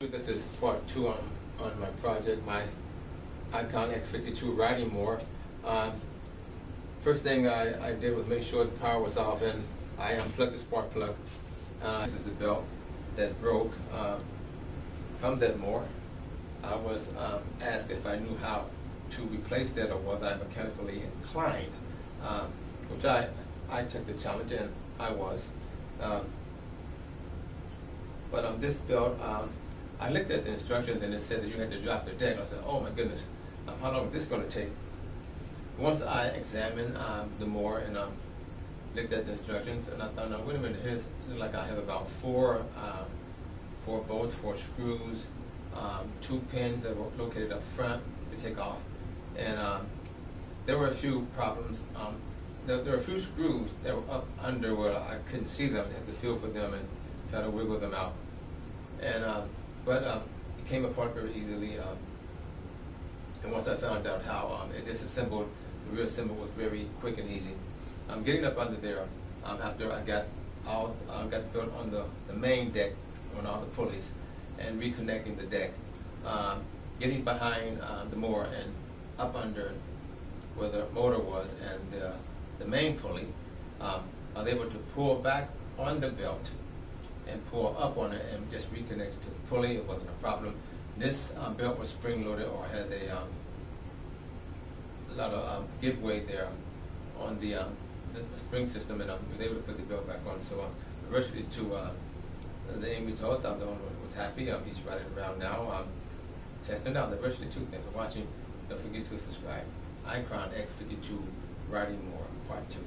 This is part two on my project, my Ikon X52 riding mower. First thing I did was make sure the power was off, and I unplugged the spark plug. This is the belt that broke from that mower. I was asked if I knew how to replace that, or was I mechanically inclined, which I took the challenge, and I was. But on this belt, I looked at the instructions and it said that you had to drop the deck. I said, oh my goodness, how long is this going to take? Once I examined the mower and looked at the instructions, and I thought, now wait a minute, it looks like I have about four bolts, 4 screws, 2 pins that were located up front to take off. And there were a few problems. There were a few screws that were up under where I couldn't see them. I had to feel for them and try to wiggle them out. And but it came apart very easily. And once I found out how it disassembled, the reassemble was very quick and easy. Getting up under there, after I got the belt on the main deck on all the pulleys and reconnecting the deck, getting behind the mower and up under where the motor was and the main pulley, I was able to pull back on the belt and pull up on it and just reconnect it to the pulley. It wasn't a problem. This belt was spring-loaded, or had a lot of give way there on the spring system, and I was able to put the belt back on. So virtually to the end result, the owner was happy. He's riding around now, testing out the virtually 2. Thanks for watching. Don't forget to subscribe. Ikon X52 riding mower part 2.